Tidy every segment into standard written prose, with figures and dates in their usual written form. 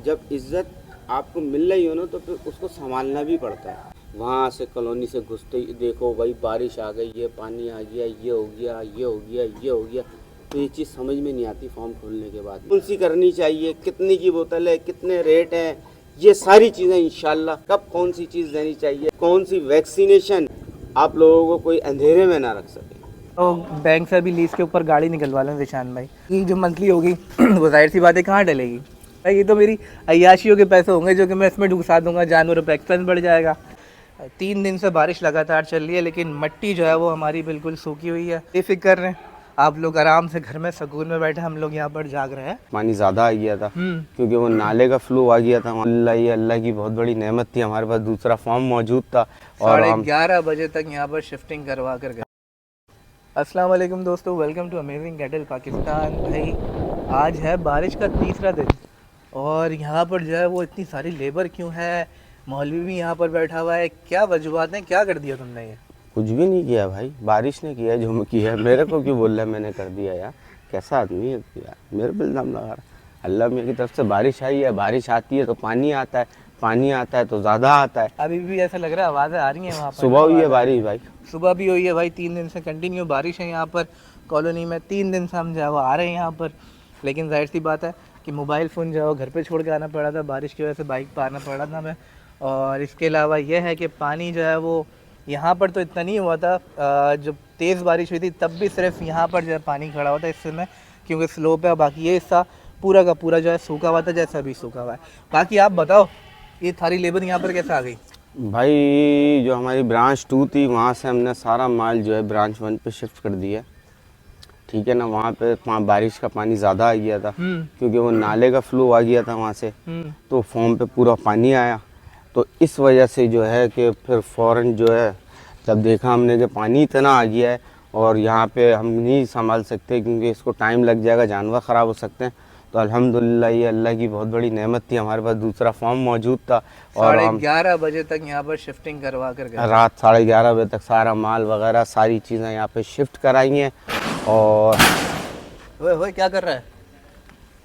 जब इज्जत आपको मिल रही हो ना तो फिर उसको संभालना भी पड़ता है। वहाँ से कॉलोनी से घुसते ही देखो भाई बारिश आ गई, ये पानी आ गया, ये हो गया, ये हो गया, ये हो गया। तो ये चीज़ समझ में नहीं आती फॉर्म खोलने के बाद कौन सी करनी चाहिए, कितने की बोतल है, कितने रेट हैं, ये सारी चीज़ें इंशाल्लाह कब कौन सी चीज़ देनी चाहिए, कौन सी वैक्सीनेशन आप लोगों को कोई अंधेरे में ना रख सके। तो बैंक से अभी लीज के ऊपर गाड़ी निकलवा लें विशान भाई। ये जो मंथली होगी वो जाहिर सी बात है कहाँ डलेगी भाई, ये तो मेरी अय्याशियों के पैसे होंगे जो कि मैं इसमें घुसा दूंगा, जानवरों पर एक्सपेंस बढ़ जाएगा। 3 दिन से बारिश लगातार चल रही है लेकिन मिट्टी जो है वो हमारी बिल्कुल सूखी हुई है। बेफिक्र रहें, आप लोग आराम से घर में सुकून में बैठे, हम लोग यहाँ पर जाग रहे हैं। पानी ज़्यादा आ गया था क्योंकि वो नाले का फ्लो आ गया था। अल्लाह, ये अल्लाह की बहुत बड़ी नेमत थी, हमारे पास दूसरा फॉर्म मौजूद था और 11:30 बजे तक यहाँ पर शिफ्टिंग करवा कर गए। अस्सलाम वालेकुम दोस्तों, welcome to amazing cattle Pakistan. भाई आज है बारिश का तीसरा दिन और यहाँ पर जो है वो इतनी सारी लेबर क्यों है, मौलवी भी यहाँ पर बैठा हुआ है, क्या वजूहत हैं, क्या कर दिया तुमने? ये कुछ भी नहीं किया भाई, बारिश ने किया जो किया है। मेरे को क्यों बोल रहा है मैंने कर दिया यार, कैसा आदमी है यार, मेरे पे इल्ज़ाम लगा रहा। अल्लाह मियाँ की तरफ से बारिश आई है, बारिश आती है तो पानी आता है, पानी आता है तो ज़्यादा आता है। अभी भी ऐसा लग रहा है आवाज़ें आ रही हैं वहाँ पर। सुबह हुई है बारिश भाई, सुबह भी हुई है भाई। 3 दिन से कंटिन्यू बारिश है यहाँ पर कॉलोनी में। 3 दिन से हम जो है वो आ रहे हैं यहाँ पर, लेकिन जाहिर सी बात है कि मोबाइल फ़ोन जो है वो घर पे छोड़ के आना पड़ा था, बारिश की वजह से बाइक पर आना पड़ा था हमें। और इसके अलावा यह है कि पानी जो है वो यहाँ पर तो इतना नहीं हुआ था, जब तेज़ बारिश हुई थी तब भी सिर्फ यहाँ पर जो है पानी खड़ा हुआ था इस समय, क्योंकि स्लोप है। बाकी ये हिस्सा पूरा का पूरा जो है सूखा हुआ था, जैसा भी सूखा हुआ है। बाकी आप बताओ, ये सारी लेबर यहाँ पर कैसे आ गई? भाई जो हमारी ब्रांच 2 थी वहाँ से हमने सारा माल जो है ब्रांच 1 पे शिफ्ट कर दिया, ठीक है ना। वहाँ पे बारिश का पानी ज़्यादा आ गया था क्योंकि वो नाले का फ्लो आ गया था वहाँ से, तो फॉर्म पे पूरा पानी आया। तो इस वजह से जो है कि फिर फ़ौरन जो है जब देखा हमने कि पानी इतना आ गया है और यहाँ पे हम नहीं संभाल सकते क्योंकि इसको टाइम लग जाएगा, जानवर ख़राब हो सकते हैं, तो अल्हम्दुलिल्लाह ये अल्लाह की बहुत बड़ी नेमत थी, हमारे पास दूसरा फॉर्म मौजूद था। और 11:30 बजे तक यहाँ पर शिफ्टिंग करवा कर गए। रात 11:30 बजे तक सारा माल वगैरह सारी चीज़ें यहाँ पे शिफ्ट कराई हैं। और ओए क्या कर रहा है?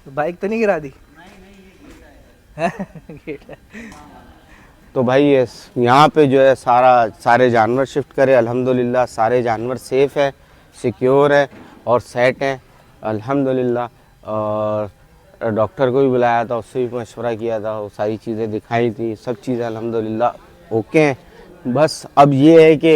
तो बाइक तो नहीं गिरा दी? गेट है। तो भाई यहाँ पे जो है सारे जानवर शिफ्ट करे, अल्हम्दुलिल्लाह सारे जानवर सेफ़ है, सिक्योर है और सेट है अल्हम्दुलिल्लाह। और डॉक्टर को भी बुलाया था, उससे भी मशवरा किया था, वो सारी चीज़ें दिखाई थी, सब चीज़ें अल्हम्दुलिल्लाह ओके हैं। बस अब ये है कि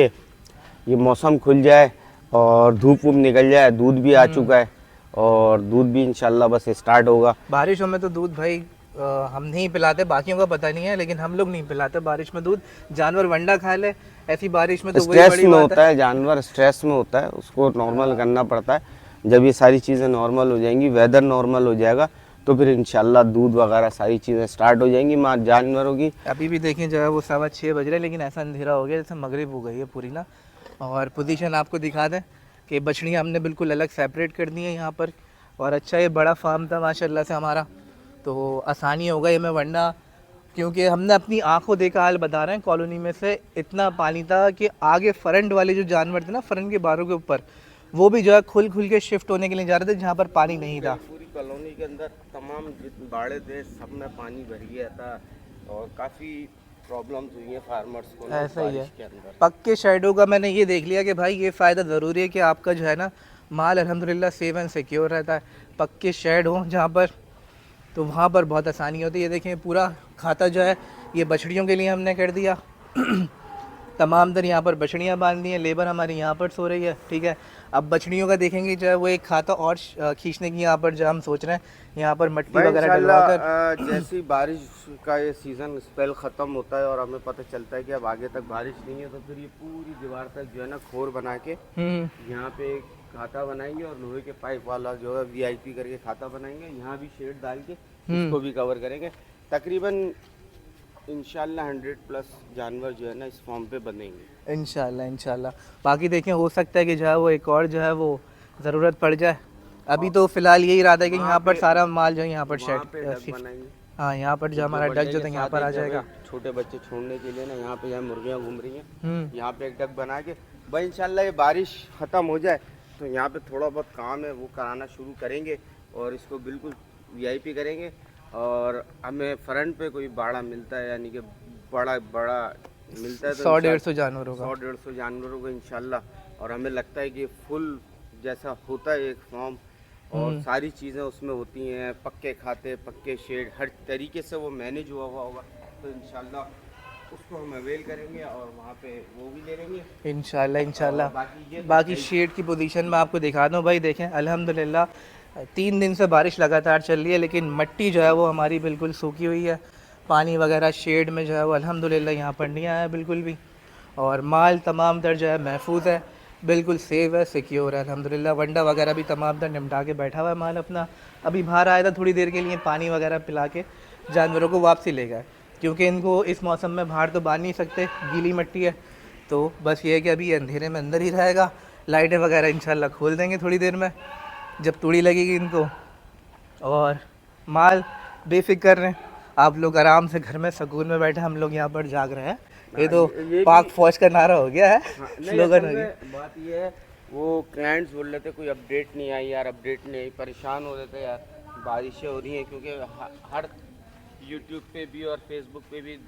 ये मौसम खुल जाए और धूप वूप निकल जाए। दूध भी आ चुका है और दूध भी इंशाल्लाह बस स्टार्ट होगा। बारिशों में तो दूध भाई हम नहीं पिलाते, बाकियों का पता नहीं है, लेकिन हम लोग नहीं पिलाते बारिश में दूध। जानवर वंडा खा ले ऐसी बारिश में तो वही स्ट्रेस बड़ी में बात होता है, जानवर स्ट्रेस में होता है, उसको नॉर्मल करना पड़ता है। जब ये सारी चीज़ें नॉर्मल हो जाएंगी, वेदर नॉर्मल हो जाएगा, तो फिर इंशाल्लाह दूध वगैरह सारी चीज़ें स्टार्ट हो जाएंगी माँ जानवरों की। अभी भी देखें जो है वो 6:15 बज रहे हैं, लेकिन ऐसा अंधेरा हो गया जैसे मगरिब हो गई है पूरी ना। और पोजीशन आपको दिखा दें कि बछड़ियाँ हमने बिल्कुल अलग सेपरेट कर दी हैं यहाँ पर। और अच्छा ये बड़ा फार्म था माशाल्लाह से हमारा, तो आसानी हो गई हमें, वरना क्योंकि हमने अपनी आंखों देखा हाल बता रहे हैं, कॉलोनी में से इतना पानी था कि आगे फ्रंट वाले जो जानवर थे ना, फ्रंट के बारों के ऊपर, वो भी जो है खुल के शिफ्ट होने के लिए जा रहे थे जहाँ पर पानी नहीं था। पूरी कॉलोनी के अंदर तमाम जितने बाड़े थे सब में पानी भर गया था और काफ़ी प्रॉब्लम्स हुई हैं फार्मर्स को ऐसा ही है। के अंदर। पक्के शेडों का मैंने ये देख लिया कि भाई ये फ़ायदा ज़रूरी है कि आपका जो है ना माल अल्हम्दुलिल्लाह सेफ एंड सिक्योर रहता है। पक्के शेड हो जहाँ पर, तो वहाँ पर बहुत आसानी होती है। ये देखें पूरा खाता जो है ये बछड़ियों के लिए हमने कर दिया। तमाम दिन यहाँ पर बछड़ियाँ बांध दी हैं, लेबर हमारी यहाँ पर सो रही है, ठीक है। अब बछड़ियों का देखेंगे जो है वो एक खाता और खींचने की यहाँ पर जो हम सोच रहे हैं, यहाँ पर मट्टी वगैरह डलवा कर। जैसी बारिश का ये सीज़न स्पेल ख़त्म होता है और हमें पता चलता है कि अब आगे तक बारिश नहीं है, तो फिर ये पूरी दीवार तक जो है ना खोर बना के यहाँ पे एक खाता बनाएंगे और लोहे के पाइप वाला जो है VIP करके खाता बनाएंगे, यहाँ भी शेड डाल के इसको भी कवर करेंगे। तकरीबन इंशाल्लाह 100+ जानवर जो है ना इस फॉर्म पे बनेंगे इंशाल्लाह। बाकी देखें हो सकता है कि जो है वो एक और जो है वो ज़रूरत पड़ जाए। अभी तो फ़िलहाल यही इरादा है कि यहाँ पर सारा माल जो है यहाँ पर शेड, हाँ यहाँ पर जो हमारा डक जो है यहाँ पर आ जाएगा। छोटे बच्चे छोड़ने के लिए ना यहाँ पे मुर्गियाँ घूम रही हैं, यहाँ पे एक डक बना के भाई इंशाल्लाह ये बारिश ख़त्म हो जाए तो यहाँ पे थोड़ा बहुत काम है वो कराना शुरू करेंगे और इसको बिल्कुल VIP करेंगे और हमें फ्रंट पे कोई बाड़ा मिलता है, यानी कि बड़ा बड़ा मिलता है, तो 100-150 जानवरों का। 100-150 जानवरों को इंशाल्लाह। और हमें लगता है कि फुल जैसा होता है एक फॉर्म, और सारी चीज़ें उसमें होती हैं, पक्के खाते, पक्के शेड, हर तरीके से वो मैनेज हुआ होगा, तो इंशाल्लाह उसको हम अवेल करेंगे और वहाँ पे वो भी ले लेंगे इंशाल्लाह। बाकी बाकी शेड की पोजीशन में आपको दिखा दूँ भाई, देखें अल्हम्दुलिल्लाह 3 दिन से बारिश लगातार चल रही है, लेकिन मिट्टी जो है वो हमारी बिल्कुल सूखी हुई है। पानी वगैरह शेड में जो है वो अल्हम्दुलिल्लाह यहाँ पर नहीं आया बिल्कुल भी, और माल तमाम तर जो है महफूज है, बिल्कुल सेफ है, सिक्योर है अल्हम्दुलिल्लाह। वंडा वगैरह भी तमाम तर निपटा के बैठा हुआ है माल अपना। अभी बाहर आया था थोड़ी देर के लिए, पानी वगैरह पिला के जानवरों को वापसी ले गए, क्योंकि इनको इस मौसम में बाहर तो बांध नहीं सकते, गीली मिट्टी है। तो बस ये है कि अभी अंधेरे में अंदर ही रहेगा। लाइटें वगैरह इंशाल्लाह खोल देंगे थोड़ी देर में जब तूड़ी लगेगी इनको। और माल बेफिक्र रहें, आप लोग आराम से घर में सुकून में बैठे, हम लोग यहाँ पर जाग रहे हैं। ये तो पाक फौज का नारा हो गया है, स्लोगन हो गया। बात ये है, वो क्लाइंट्स बोल रहे थे कोई अपडेट नहीं आई यार, अपडेट नहीं आई, परेशान हो रहे थे यार, बारिशें हो रही हैं, क्योंकि हर यूट्यूब पे भी और फेसबुक पे भी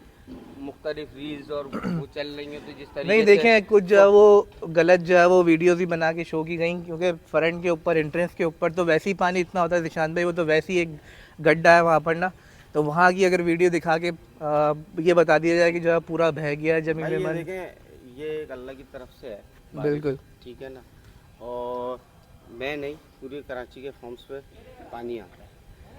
मुख्तलिफ रील्स और वो चल रही हैं, तो जिस तरीके नहीं देखें, कुछ जो है वो गलत जो है वो वीडियोस भी बना के शो की गई, क्योंकि फ्रंट के ऊपर एंट्रेंस के ऊपर तो वैसे ही पानी इतना होता है निशान भाई, वो तो वैसे ही एक गड्ढा है वहाँ पर ना, तो वहाँ की अगर वीडियो दिखा के ये बता दिया जाए कि जो है पूरा बह गया है जमीन में। देखें ये एक अल्लाह की तरफ से है, बिल्कुल ठीक है ना, और मैं नहीं, पूरी कराची के फॉर्म्स पे पानी आता है,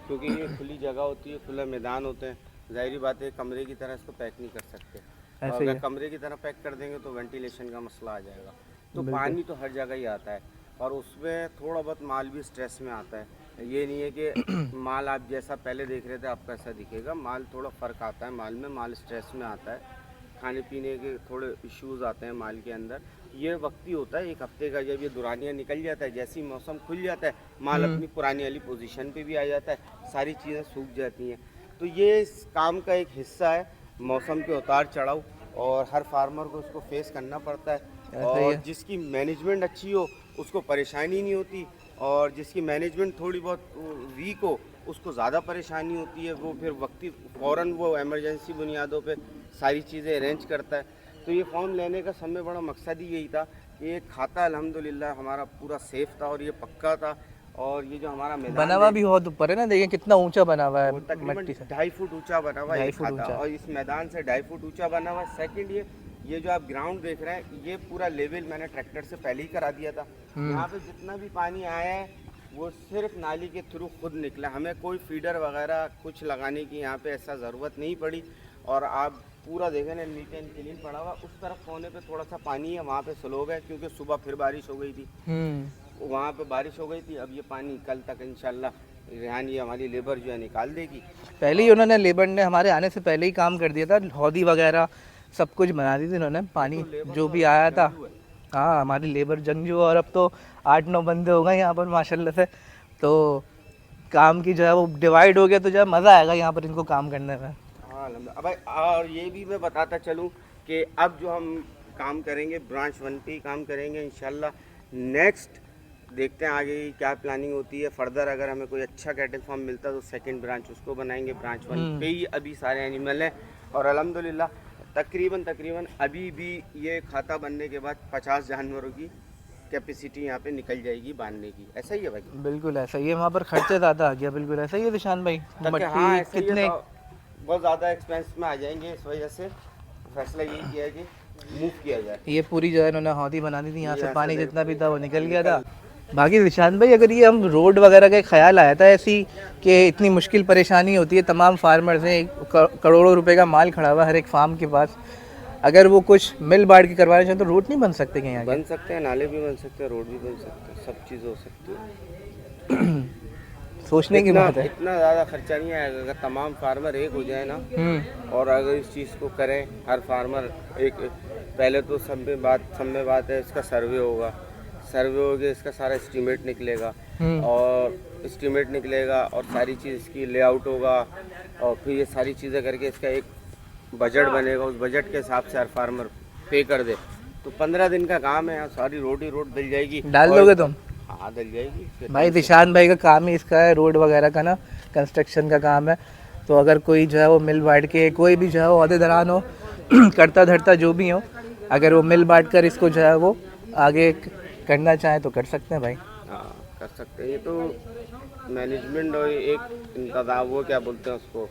क्योंकि ये खुली जगह होती है, खुला मैदान होते हैं, ज़ाहिरी बात है कमरे की तरह इसको पैक नहीं कर सकते, और अगर कमरे की तरह पैक कर देंगे तो वेंटिलेशन का मसला आ जाएगा। तो पानी तो हर जगह ही आता है, और उसमें थोड़ा बहुत माल भी स्ट्रेस में आता है। ये नहीं है कि माल आप जैसा पहले देख रहे थे आपको ऐसा दिखेगा, माल थोड़ा फ़र्क आता है, माल में माल स्ट्रेस में आता है, खाने पीने के थोड़े इश्यूज़ आते हैं माल के अंदर। ये वक्ती होता है, एक हफ्ते का, जब ये दुरानियाँ निकल जाता है, जैसे ही मौसम खुल जाता है, माल अपनी पुरानी वाली पोजीशन पे भी आ जाता है, सारी चीज़ें सूख जाती हैं। तो ये इस काम का एक हिस्सा है, मौसम के उतार चढ़ाव, और हर फार्मर को उसको फेस करना पड़ता है, और जिसकी मैनेजमेंट अच्छी हो उसको परेशानी नहीं होती, और जिसकी मैनेजमेंट थोड़ी बहुत वीक हो उसको ज़्यादा परेशानी होती है, वो फिर वक्ती फ़ौरन वो इमरजेंसी बुनियादों पे सारी चीज़ें अरेंज करता है। तो ये फॉर्म लेने का समय बड़ा मकसद ही यही था कि ये खाता अल्हम्दुलिल्लाह हमारा पूरा सेफ था और ये पक्का था, और ये जो हमारा मैदान बना हुआ भी बहुत ऊपर है ना, देखिए कितना ऊंचा बना हुआ है, तकरीबन मिट्टी से 2.5 फुट ऊंचा बना हुआ है, 2.5 फुट ऊंचा, और इस मैदान से 2.5 फुट ऊंचा बना हुआ है। सेकंड ये जो आप ग्राउंड देख रहे हैं, ये पूरा लेवल मैंने ट्रैक्टर से पहले ही करा दिया था। यहाँ पे जितना भी पानी आया है वो सिर्फ नाली के थ्रू खुद निकला, हमें कोई फीडर वगैरह कुछ लगाने की यहाँ पे ऐसा ज़रूरत नहीं पड़ी। और आप पूरा देखें ना, नीट एंड क्लीन पड़ा हुआ। उस तरफ कोने पे थोड़ा सा पानी है, वहाँ पे स्लो है, क्योंकि सुबह फिर बारिश हो गई थी, वहाँ पे बारिश हो गई थी। अब ये पानी कल तक इंशाल्लाह रेहान, ये हमारी लेबर जो है निकाल देगी। पहले ही उन्होंने, लेबर ने हमारे आने से पहले ही काम कर दिया था, हौदी वगैरह सब कुछ बना दी थी उन्होंने, पानी जो भी आया था। हाँ हमारी लेबर जंगजू, और अब तो 8-9 बंदे हो गए यहाँ पर माशाल्लाह से, तो काम की जो है वो डिवाइड हो गया, तो जो है मज़ा आएगा यहाँ पर इनको काम करने में। हाँ अब भाई, और ये भी मैं बताता चलूँ कि अब जो हम काम करेंगे ब्रांच 1 पे ही काम करेंगे इंशाल्लाह। नेक्स्ट देखते हैं आगे की क्या प्लानिंग होती है। फर्दर अगर हमें कोई अच्छा कैटल फार्म मिलता है तो सेकंड ब्रांच उसको बनाएंगे। ब्रांच 1 पे ही अभी सारे एनिमल हैं, और अल्हम्दुलिल्लाह तकरीबन अभी भी ये खाता बनने के बाद 50 जानवरों की कैपेसिटी यहाँ पे निकल जाएगी बांधने की। ऐसा ही है भाई? बिल्कुल ऐसा ही है, वहाँ पर खर्चे ज़्यादा आ गया। बिल्कुल ऐसा ही है निशान भाई, हाँ, कितने बहुत ज़्यादा एक्सपेंस में आ जाएंगे, इस वजह से फैसला यही किया है कि मूव किया जाए। ये पूरी जो है इन्होंने हौदी बना दी थी, यहाँ से पानी जितना भी था वो निकल गया था। बाकी निशान भाई, अगर ये हम रोड वगैरह का ख्याल आया था ऐसी कि इतनी मुश्किल परेशानी होती है, तमाम फार्मर्स हैं, करोड़ों रुपए का माल खड़ा हुआ हर एक फार्म के पास, अगर वो कुछ मिल बांट के करवाना चाहें तो रोड नहीं बन सकते क्या? यहाँ बन सकते हैं, नाले भी बन सकते हैं, रोड भी बन सकते हैं, सब चीज़ हो सकती है। सोचने की बात है। इतना ज़्यादा खर्चा नहीं आएगा अगर तमाम फार्मर एक हो जाए ना, और अगर इस चीज़ को करें, हर फार्मर एक, पहले तो सब में बात है, इसका सर्वे होगा, सर्वे हो गया, इसका सारा एस्टीमेट निकलेगा, और एस्टीमेट निकलेगा और सारी चीज़ इसकी लेआउट होगा, और फिर ये सारी चीज़ें करके इसका एक बजट बनेगा, उस बजट के हिसाब से हर फार्मर पे कर दे, तो 15 दिन का काम है, सारी रोड ही रोड मिल जाएगी। डाल दोगे तुम? हाँ डल जाएगी फिर। भाई दिशान भाई का काम ही इसका है, रोड वगैरह का ना, कंस्ट्रक्शन का काम है। तो अगर कोई जो है वो मिल बांट के, कोई भी जो है वो अहदेदारान हो करता धरता जो भी हो, अगर वो मिल बांट कर इसको जो है वो आगे करना चाहे तो कर सकते हैं भाई। हाँ कर सकते हैं। ये तो मैनेजमेंट और एक इंतज़ाम, वो क्या बोलते हैं उसको,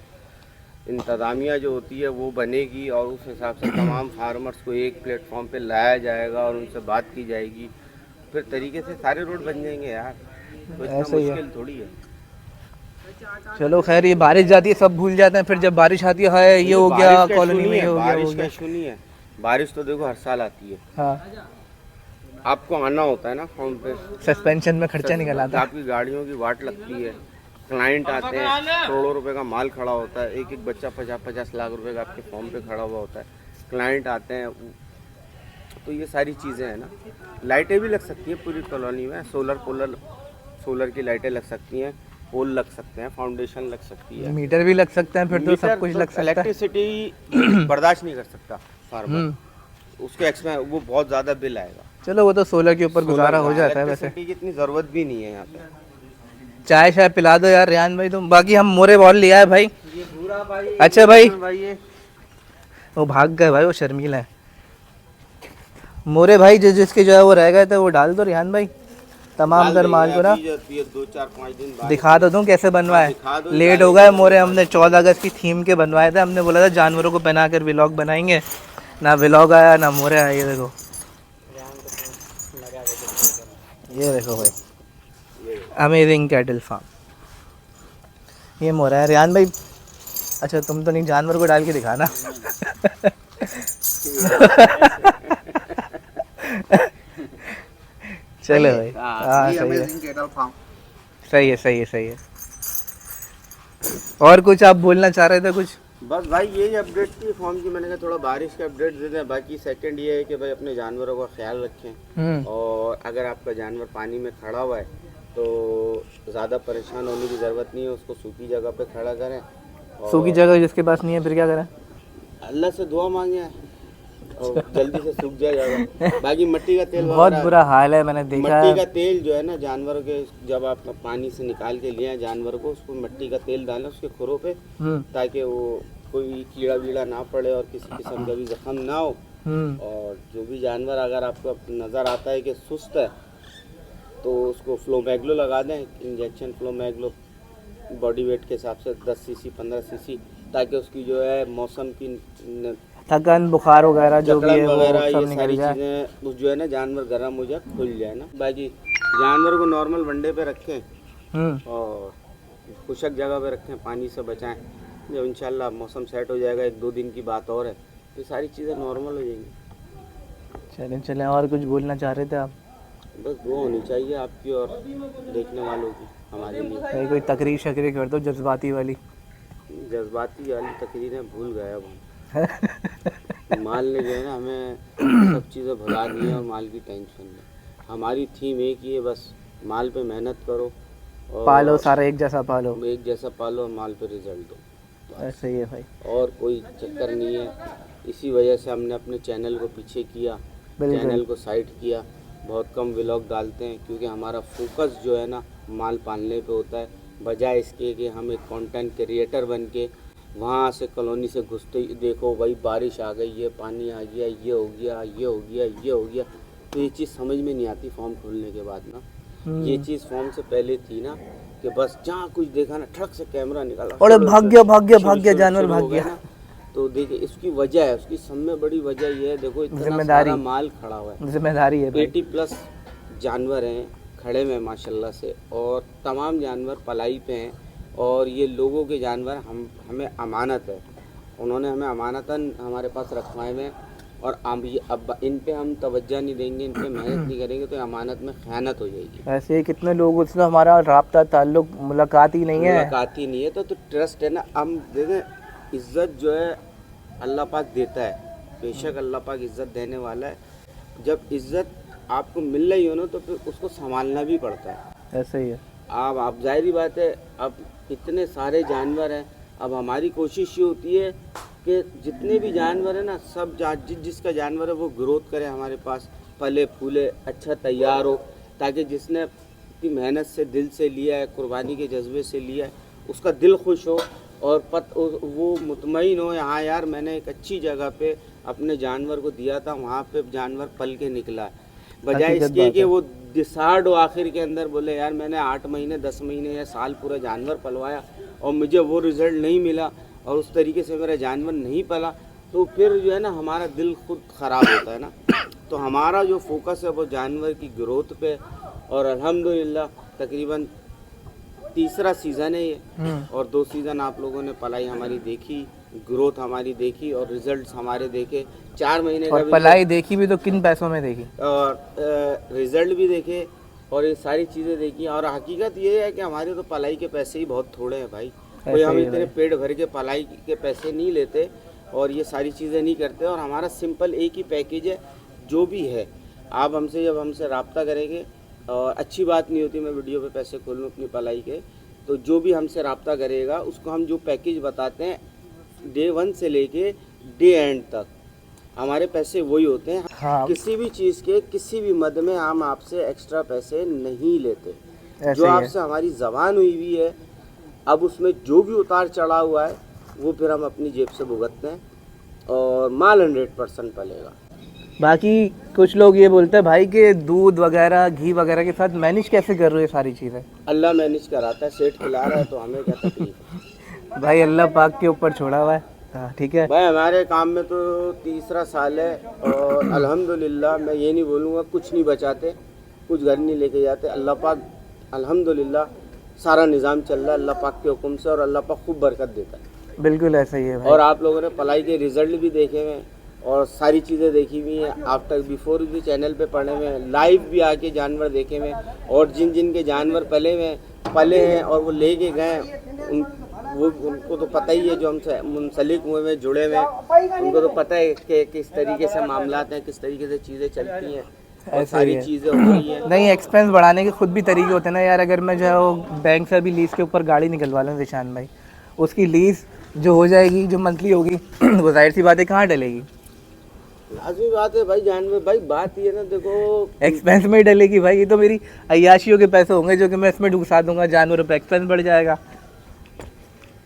इंतज़ामिया जो होती है वो बनेगी और उस हिसाब से तमाम फार्मर्स को एक प्लेटफॉर्म पे लाया जाएगा और उनसे बात की जाएगी, फिर तरीके से सारे रोड बन जाएंगे यार। तो इतना ऐसे ही है। मुश्किल थोड़ी है। चलो खैर, ये बारिश जाती है सब भूल जाते हैं, फिर जब बारिश आती है हाय ये हो गया बारिश का कॉलोनी issue में, नहीं ये है, हो गया वो हो बारिश का गया। इशू नहीं है। बारिश तो देखो हर साल आती है, हाँ, आपको आना होता है ना फॉर्म पे, सस्पेंशन में खर्चा निकल आता है। आपकी गाड़ियों की वाट लगती है, क्लाइंट आते हैं, करोड़ों रुपए का माल खड़ा होता है, एक एक बच्चा 50-50 लाख रुपए का आपके फॉर्म पे खड़ा हुआ होता है, क्लाइंट आते हैं, तो ये सारी चीज़ें हैं ना। लाइटें भी लग सकती हैं पूरी कॉलोनी में, सोलर की लाइटें लग सकती हैं, पोल लग सकते हैं, फाउंडेशन लग सकती है, मीटर भी लग सकते हैं, फिर तो सब कुछ लग सकता है। इलेक्ट्रिसिटी बर्दाश्त नहीं कर सकता फार्मर, हम्म। उसके एक्सपेंस वो बहुत ज़्यादा बिल आएगा। चलो वो तो सोलर के ऊपर गुजारा हो जाता है वैसे। इलेक्ट्रिसिटी की इतनी ज़रूरत भी नहीं है यहाँ पे। चाय शाय पिला दो यार रेहान भाई तुम, बाकी हम मोरे बॉल लिया है भाई। ये पूरा भाई, अच्छा भाई, ये वो भाग गए भाई, वो शर्मीला है। मोरे भाई जिसके जो है वो रह गए थे वो डाल दो रेहान भाई, तमाम दर माल को ना 2-4-5 दिन बाद दिखा तो दूं कैसे बनवाए। दिखा दो, लेट हो गए मोरे, हमने 14 अगस्त की थीम के बनवाए थे, हमने बोला था जानवरों को पहना कर व्लॉग बनाएंगे, ना व्लॉग आया ना मोरे आया। ये देखो, ये देखो भाई, अमेजिंग कैटल फार्म, ये मोरा है रेहान भाई। अच्छा तुम तो नहीं, जानवर को डाल के दिखाना। चलो भाई, हाँ सही है, सही है सही है सही है। और कुछ आप बोलना चाह रहे थे कुछ? बस भाई यही अपडेट थी फॉर्म की, मैंने कहा थोड़ा बारिश के अपडेट दे दें। बाकी सेकंड ये है कि भाई अपने जानवरों का ख्याल रखें, और अगर आपका जानवर पानी में खड़ा हुआ है तो ज़्यादा परेशान होने की ज़रूरत नहीं है, उसको सूखी जगह पे खड़ा करें। और सूखी जगह जिसके पास नहीं है फिर क्या करें? अल्लाह से दुआ मांगे और जल्दी से सूख जाएगा। बाकी मिट्टी का तेल बहुत वगैरह, बुरा हाल है, मैंने देखा मिट्टी का है। तेल जो है ना जानवरों के, जब आप पानी से निकाल के लिए जानवर को, उसको मिट्टी का तेल डालें उसके खुरों पे, ताकि वो कोई कीड़ा वीड़ा ना पड़े और किसी किस्म का भी जख्म ना हो। और जो भी जानवर अगर आपको नज़र आता है कि सुस्त है तो उसको फ्लोमैग्लो लगा दें, इंजेक्शन फ्लोमैग्लो बॉडी वेट के हिसाब से 10 सीसी 15 सीसी, ताकि उसकी जो है मौसम की थकन बुखार वगैरह जो भी है वो वगैरह सब ये निकल सारी जाए। चीज़ें, उस जो है ना जानवर गर्म हो जाए, खुल जाए ना। बाकी जानवर को नॉर्मल वनडे पे रखें और खुशक जगह पे रखें, पानी से बचाएं। जब इंशाल्लाह मौसम सेट हो जाएगा, 1-2 दिन की बात और है, तो सारी चीज़ें नॉर्मल हो जाएंगी। चलें चलें, और कुछ बोलना चाह रहे थे आप? बस दुआ होनी चाहिए आपकी और देखने वालों की हमारे लिए। भाई कोई तकरीर शकरीर कर दो जज्बाती वाली। जज्बाती वाली तकरीरें भूल गए अब हम। माल ने जो है ना हमें सब चीज़ें भुला दी हैं और माल की टेंशन में। हमारी थीम एक ही है, बस माल पे मेहनत करो और पालो, सारा एक जैसा पालो, एक जैसा पालो और माल पे रिजल्ट दो। ऐसे ही है भाई। और कोई चक्कर नहीं है। इसी वजह से हमने अपने चैनल को पीछे किया, चैनल को साइड किया, बहुत कम व्लॉग डालते हैं, क्योंकि हमारा फोकस जो है ना माल पालने पे होता है, बजाय इसके कि हम एक कंटेंट क्रिएटर बन के वहाँ से कॉलोनी से घुसते ही देखो भाई बारिश आ गई है, पानी आ गया, ये हो गया, ये हो गया, ये हो गया। तो ये चीज़ समझ में नहीं आती फॉर्म खोलने के बाद ना। ये चीज़ फॉर्म से पहले थी ना कि बस जहाँ कुछ देखा ना ठक से कैमरा निकाला और भाग गया जानवर भाग गया। तो देखिए इसकी वजह है, उसकी सब में बड़ी वजह ये है, देखो इतना जिम्मेदारी, सारा माल खड़ा हुआ है, जिम्मेदारी है भाई। 80+ जानवर हैं खड़े में माशाल्लाह से, और तमाम जानवर पलाई पे हैं, और ये लोगों के जानवर हमें अमानत है, उन्होंने हमें अमानतन हमारे पास रखवाए हुए हैं, और अब इन पे हम तवज्जो नहीं देंगे, इन पे मेहनत नहीं करेंगे तो अमानत में खयानत हो जाएगी। ऐसे कितने लोग उससे हमारा राब्ता ताल्लुक मुलाकात ही नहीं है, मुलाकात ही नहीं है। तो ट्रस्ट है ना, हम देखें इज़्ज़त जो है अल्लाह पाक देता है, बेशक अल्लाह पाक इज़्ज़त देने वाला है। जब इज़्ज़त आपको मिल रही हो ना तो फिर उसको संभालना भी पड़ता है। ऐसे ही है। आप जाहिर बात है, अब इतने सारे जानवर हैं, अब हमारी कोशिश ये होती है कि जितने भी जानवर हैं ना सब जिसका जानवर है वो ग्रोथ करे, हमारे पास फले फूले अच्छा तैयार हो, ताकि जिसने इतनी मेहनत से दिल से लिया है, कुर्बानी के जज्बे से लिया है, उसका दिल खुश हो और वो मुतमईन हो, हाँ यार मैंने एक अच्छी जगह पे अपने जानवर को दिया था, वहाँ पे जानवर पल के निकला है, बजाय इसके कि वो डिसार्ड हो आखिर के अंदर बोले यार मैंने 8 महीने 10 महीने या साल पूरा जानवर पलवाया और मुझे वो रिज़ल्ट नहीं मिला और उस तरीके से मेरा जानवर नहीं पला, तो फिर जो है ना हमारा दिल खुद ख़राब होता है ना। तो हमारा जो फोकस है वो जानवर की ग्रोथ पे, और अल्हम्दुलिल्लाह तकरीबन तीसरा सीज़न है ये, और 2 सीज़न आप लोगों ने पलाई हमारी देखी, ग्रोथ हमारी देखी और रिजल्ट्स हमारे देखे। 4 महीने और का पलाई देखी भी तो किन पैसों में देखी, और रिजल्ट भी देखे और ये सारी चीज़ें देखी। और हकीकत ये है कि हमारे तो पलाई के पैसे ही बहुत थोड़े हैं भाई, कोई हम इतने पेट भर के पलाई के पैसे नहीं लेते और ये सारी चीज़ें नहीं करते। और हमारा सिंपल एक ही पैकेज है, जो भी है आप हमसे जब हमसे रब्ता करेंगे, और अच्छी बात नहीं होती मैं वीडियो पे पैसे खोल लूँ अपनी पलाई के, तो जो भी हमसे रब्ता करेगा उसको हम जो पैकेज बताते हैं डे 1 से लेके डे एंड तक हमारे पैसे वही होते हैं। हाँ। किसी भी चीज़ के किसी भी मद में हम आपसे एक्स्ट्रा पैसे नहीं लेते, ऐसे जो ही है। आपसे हमारी ज़बान हुई हुई है, अब उसमें जो भी उतार चढ़ा हुआ है वो फिर हम अपनी जेब से भुगतते हैं और माल 100% पलेगा। बाकी कुछ लोग ये बोलते हैं भाई कि दूध वगैरह घी वगैरह के साथ मैनेज कैसे कर रहे हो ये सारी चीज़ें? अल्लाह मैनेज कराता है, सेठ खिला रहा है तो हमें क्या तकलीफ है। भाई अल्लाह पाक के ऊपर छोड़ा हुआ है। हाँ ठीक है भाई हमारे काम में तो तीसरा साल है और अल्हम्दुलिल्लाह मैं ये नहीं बोलूँगा कुछ नहीं बचाते, कुछ घर नहीं लेके जाते। अल्लाह पाक अल्हम्दुलिल्लाह सारा निज़ाम चल रहा है अल्लाह पाक के हुक्म से, और अल्लाह पाक खूब बरकत देता है। बिल्कुल ऐसा ही है भाई। और आप लोगों ने पलाई के रिजल्ट भी देखे हुए हैं और सारी चीज़ें देखी हुई हैं, आफ्टर बिफोर भी चैनल पे पढ़े हुए हैं, लाइव भी आके जानवर देखे हुए हैं, और जिन जिन के जानवर पले हैं और वो लेके गए उनको तो पता ही है, जो हमसे मुंसलिक हुए हैं जुड़े हुए हैं उनको तो पता है कि किस तरीके से मामलात हैं, किस तरीके से चीज़ें चलती हैं और सारी चीज़ें हो रही हैं। नहीं एक्सपेंस बढ़ाने के खुद भी तरीके होते हैं ना यार। अगर मैं जो है वो बैंक से अभी लीज के ऊपर गाड़ी निकलवा लूँ निशान भाई, उसकी लीज जो हो जाएगी जो मंथली होगी वो जाहिर सी बात है कहाँ डलेगी, लाजमी बात है भाई जानवर। भाई बात ये ना देखो एक्सपेंस में ही डलेगी भाई। ये तो मेरी अय्याशियों के पैसे होंगे जो कि मैं इसमें ढुसा दूंगा, जानवरों पर एक्सपेंस बढ़ जाएगा।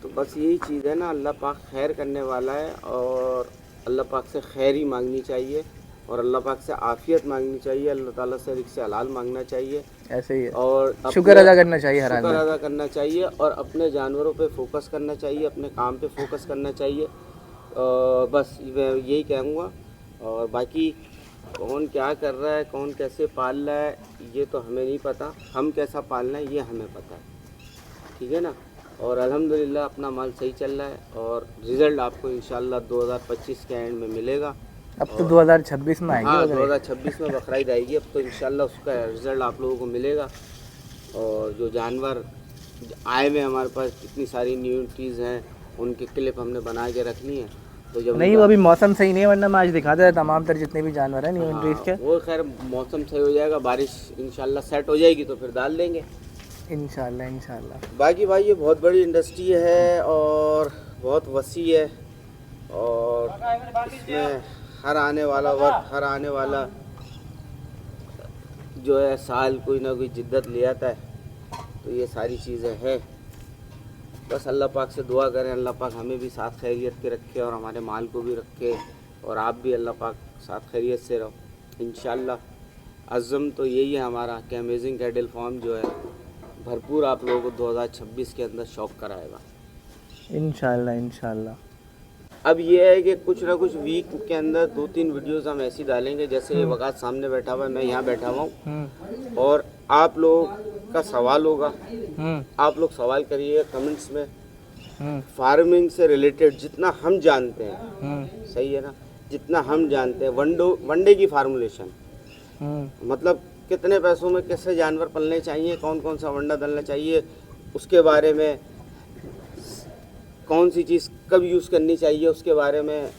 तो बस यही चीज़ है ना, अल्लाह पाक खैर करने वाला है और अल्लाह पाक से खैर ही मांगनी चाहिए और अल्लाह पाक से आफियत मांगनी चाहिए, अल्लाह ताला से रिज़्क़ हलाल मांगना चाहिए, ऐसे ही है। और शुक्र अदा करना चाहिए हर हाल शुक्र में। अदा करना चाहिए और अपने जानवरों पे फोकस करना चाहिए, अपने काम पे फोकस करना चाहिए। और बस मैं यही कहूँगा। और बाकी कौन क्या कर रहा है, कौन कैसे पाल रहा है, ये तो हमें नहीं पता, हम कैसा पालना है ये हमें पता है, ठीक है ना। और अल्हम्दुलिल्लाह अपना माल सही चल रहा है और रिज़ल्ट आपको इंशाल्लाह 2025 के एंड में मिलेगा। अब तो 2026 में आएगी हाँ वगैरह। 2026 में बकरीद आएगी, अब तो इंशाल्लाह उसका रिज़ल्ट आप लोगों को मिलेगा। और जो जानवर आए हुए हमारे पास कितनी सारी न्यूट्रीज हैं, उनके क्लिप हमने बना के रखनी है। तो जब नहीं वो अभी मौसम सही नहीं है, वरना मैं आज दिखाता है तमाम तर जितने भी जानवर हैं न्यू एंट्रीज के। वो खैर मौसम सही हो जाएगा, बारिश इंशाल्लाह सेट हो जाएगी तो फिर डाल देंगे इंशाल्लाह इंशाल्लाह। बाकी भाई ये बहुत बड़ी इंडस्ट्री है और बहुत वसी है और इसमें हर आने वाला वक्त, हर आने वाला जो है साल कोई ना कोई जिद्दत ले आता है। तो ये सारी चीज़ें हैं, बस अल्लाह पाक से दुआ करें अल्लाह पाक हमें भी साथ खैरियत के रखे और हमारे माल को भी रखे और आप भी अल्लाह पाक साथ खैरियत से रहो इंशाल्लाह। अज़्म तो यही है हमारा कि अमेजिंग कैटल फार्म जो है भरपूर आप लोगों को 2026 के अंदर शौक कराएगा इंशाल्लाह इंशाल्लाह। अब ये है कि कुछ ना कुछ वीक के अंदर 2-3 वीडियोस हम ऐसी डालेंगे, जैसे ये वक़्त सामने बैठा हुआ है, मैं यहाँ बैठा हुआ हूँ और आप लोग का सवाल होगा, आप लोग सवाल करिए कमेंट्स में। फार्मिंग से रिलेटेड जितना हम जानते हैं, सही है ना, जितना हम जानते हैं, वनडे की फार्मूलेशन, मतलब कितने पैसों में कैसे जानवर पलने चाहिए, कौन कौन सा वंडा डलना चाहिए, उसके बारे में, कौन सी चीज़ कब यूज़ करनी चाहिए उसके बारे में,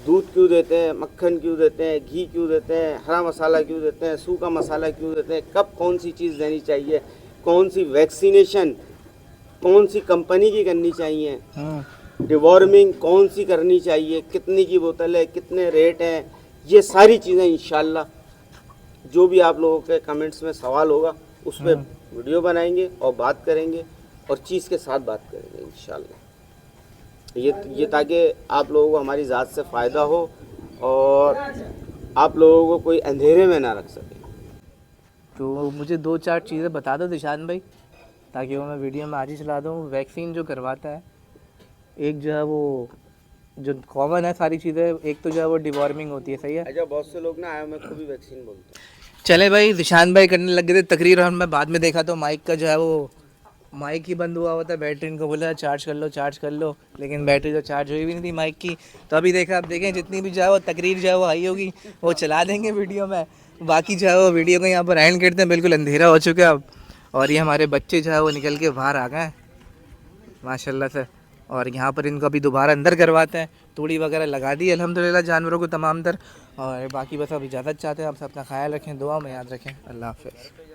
दूध क्यों देते हैं, मक्खन क्यों देते हैं, घी क्यों देते हैं, हरा मसाला क्यों देते हैं, सूखा मसाला क्यों देते हैं, कब कौन सी चीज़ देनी चाहिए, कौन सी वैक्सीनेशन कौन सी कंपनी की करनी चाहिए, डिवॉर्मिंग कौन सी करनी चाहिए, कितनी की बोतल है, कितने रेट हैं, ये सारी चीज़ें इंशाल्लाह जो भी आप लोगों के कमेंट्स में सवाल होगा उस पर वीडियो बनाएंगे और बात करेंगे और चीज़ के साथ बात करेंगे इंशाल्लाह। ये ताकि आप लोगों को हमारी ज़ात से फ़ायदा हो और आप लोगों को कोई अंधेरे में ना रख सके। तो मुझे 2-4 चीज़ें बता दो दिशान भाई, ताकि वो मैं वीडियो में आज ही चला दूँ। वैक्सीन जो करवाता है, एक जो है वो जो कॉमन है सारी चीज़ें, एक तो जो है वो डिवॉर्मिंग होती है, सही है। अच्छा, बहुत से लोग ना आए, मैं खुद भी वैक्सीन बोलता हूँ। चले भाई, दिशान भाई करने लग गए थे तकरीर, और मैं बाद में देखा तो माइक का जो है वो माइक ही बंद हुआ होता है। बैटरी इनको बोला चार्ज कर लो, लेकिन बैटरी तो चार्ज हुई भी नहीं थी माइक की। तो अभी देखा, अब देखें जितनी भी जो है वो तकरीर जो है वो आई होगी वो चला देंगे वीडियो में। बाकी जो है वो वीडियो को यहाँ पर एंड करते हैं, बिल्कुल अंधेरा हो चुका है अब। और ये हमारे बच्चे जो है वो निकल के बाहर आ गए हैं माशाल्लाह से। और यहाँ पर इनको अभी दोबारा अंदर करवाते हैं। तूड़ी वगैरह लगा दी अल्हम्दुलिल्लाह जानवरों को तमाम तर। और बाकी बस अब इजाज़त चाहते हैं। आप सब अपना ख्याल रखें, दुआ में याद रखें। अल्लाह हाफ़िज़।